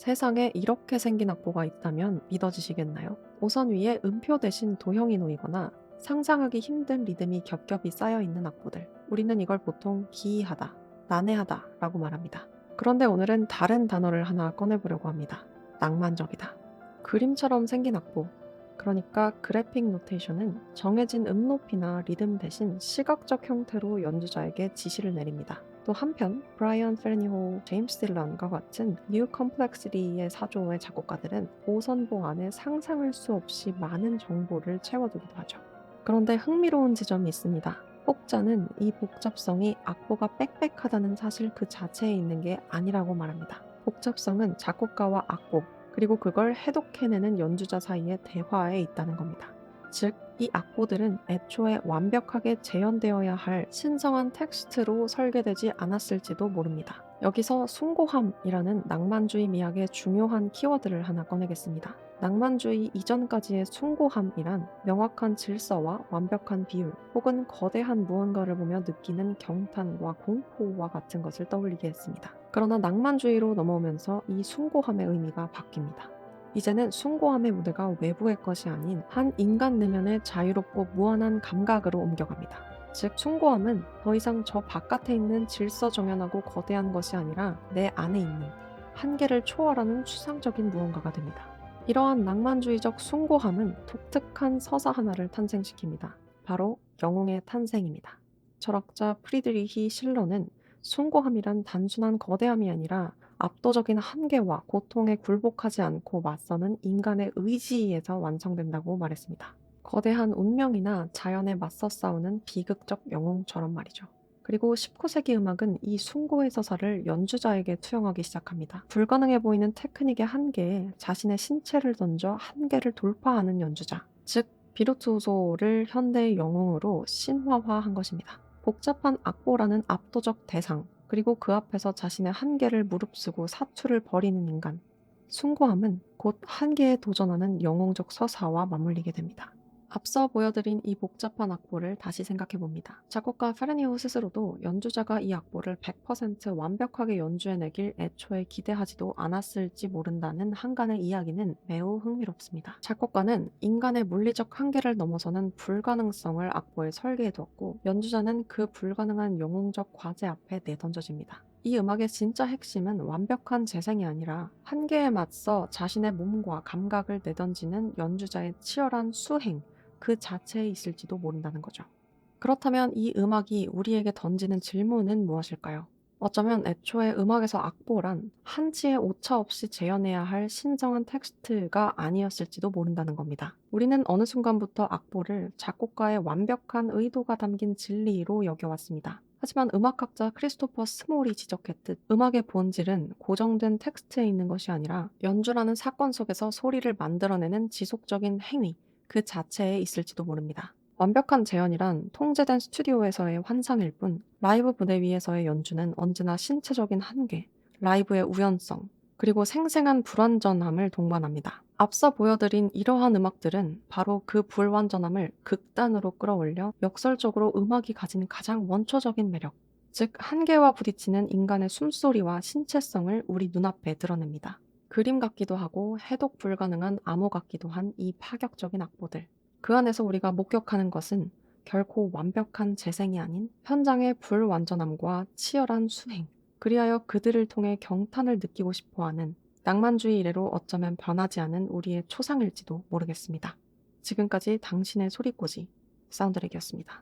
세상에 이렇게 생긴 악보가 있다면 믿어지시겠나요? 오선 위에 음표 대신 도형이 놓이거나 상상하기 힘든 리듬이 겹겹이 쌓여 있는 악보들. 우리는 이걸 보통 기이하다, 난해하다 라고 말합니다. 그런데 오늘은 다른 단어를 하나 꺼내보려고 합니다. 낭만적이다. 그림처럼 생긴 악보. 그러니까 그래픽 노테이션은 정해진 음높이나 리듬 대신 시각적 형태로 연주자에게 지시를 내립니다. 또 한편 브라이언 페르니호, 제임스 딜런과 같은 뉴 컴플렉시티의 사조의 작곡가들은 오선봉 안에 상상할 수 없이 많은 정보를 채워두기도 하죠. 그런데 흥미로운 지점이 있습니다. 혹자는 이 복잡성이 악보가 빽빽하다는 사실 그 자체에 있는 게 아니라고 말합니다. 복잡성은 작곡가와 악보, 그리고 그걸 해독해내는 연주자 사이의 대화에 있다는 겁니다. 즉, 이 악보들은 애초에 완벽하게 재현되어야 할 신성한 텍스트로 설계되지 않았을지도 모릅니다. 여기서 숭고함이라는 낭만주의 미학의 중요한 키워드를 하나 꺼내겠습니다. 낭만주의 이전까지의 숭고함이란 명확한 질서와 완벽한 비율, 혹은 거대한 무언가를 보며 느끼는 경탄과 공포와 같은 것을 떠올리게 했습니다. 그러나 낭만주의로 넘어오면서 이 숭고함의 의미가 바뀝니다. 이제는 숭고함의 무대가 외부의 것이 아닌 한 인간 내면의 자유롭고 무한한 감각으로 옮겨갑니다. 즉, 숭고함은 더 이상 저 바깥에 있는 질서정연하고 거대한 것이 아니라 내 안에 있는 한계를 초월하는 추상적인 무언가가 됩니다. 이러한 낭만주의적 숭고함은 독특한 서사 하나를 탄생시킵니다. 바로 영웅의 탄생입니다. 철학자 프리드리히 실러는 숭고함이란 단순한 거대함이 아니라 압도적인 한계와 고통에 굴복하지 않고 맞서는 인간의 의지에서 완성된다고 말했습니다. 거대한 운명이나 자연에 맞서 싸우는 비극적 영웅처럼 말이죠. 그리고 19세기 음악은 이 숭고의 서사를 연주자에게 투영하기 시작합니다. 불가능해 보이는 테크닉의 한계에 자신의 신체를 던져 한계를 돌파하는 연주자, 즉 비르투오소를 현대의 영웅으로 신화화한 것입니다. 복잡한 악보라는 압도적 대상, 그리고 그 앞에서 자신의 한계를 무릅쓰고 사투를 벌이는 인간. 숭고함은 곧 한계에 도전하는 영웅적 서사와 맞물리게 됩니다. 앞서 보여드린 이 복잡한 악보를 다시 생각해봅니다. 작곡가 페르니호 스스로도 연주자가 이 악보를 100% 완벽하게 연주해내길 애초에 기대하지도 않았을지 모른다는 한간의 이야기는 매우 흥미롭습니다. 작곡가는 인간의 물리적 한계를 넘어서는 불가능성을 악보에 설계해두었고, 연주자는 그 불가능한 영웅적 과제 앞에 내던져집니다. 이 음악의 진짜 핵심은 완벽한 재생이 아니라 한계에 맞서 자신의 몸과 감각을 내던지는 연주자의 치열한 수행, 그 자체에 있을지도 모른다는 거죠. 그렇다면 이 음악이 우리에게 던지는 질문은 무엇일까요? 어쩌면 애초에 음악에서 악보란 한치의 오차 없이 재현해야 할 신성한 텍스트가 아니었을지도 모른다는 겁니다. 우리는 어느 순간부터 악보를 작곡가의 완벽한 의도가 담긴 진리로 여겨왔습니다. 하지만 음악학자 크리스토퍼 스몰이 지적했듯 음악의 본질은 고정된 텍스트에 있는 것이 아니라 연주라는 사건 속에서 소리를 만들어내는 지속적인 행위, 그 자체에 있을지도 모릅니다. 완벽한 재현이란 통제된 스튜디오에서의 환상일 뿐, 라이브 무대 위에서의 연주는 언제나 신체적인 한계, 라이브의 우연성, 그리고 생생한 불완전함을 동반합니다. 앞서 보여드린 이러한 음악들은 바로 그 불완전함을 극단으로 끌어올려 역설적으로 음악이 가진 가장 원초적인 매력, 즉 한계와 부딪히는 인간의 숨소리와 신체성을 우리 눈앞에 드러냅니다. 그림 같기도 하고 해독 불가능한 암호 같기도 한 이 파격적인 악보들. 그 안에서 우리가 목격하는 것은 결코 완벽한 재생이 아닌 현장의 불완전함과 치열한 수행, 그리하여 그들을 통해 경탄을 느끼고 싶어하는 낭만주의 이래로 어쩌면 변하지 않은 우리의 초상일지도 모르겠습니다. 지금까지 당신의 소리꼬지 사운드렉이었습니다.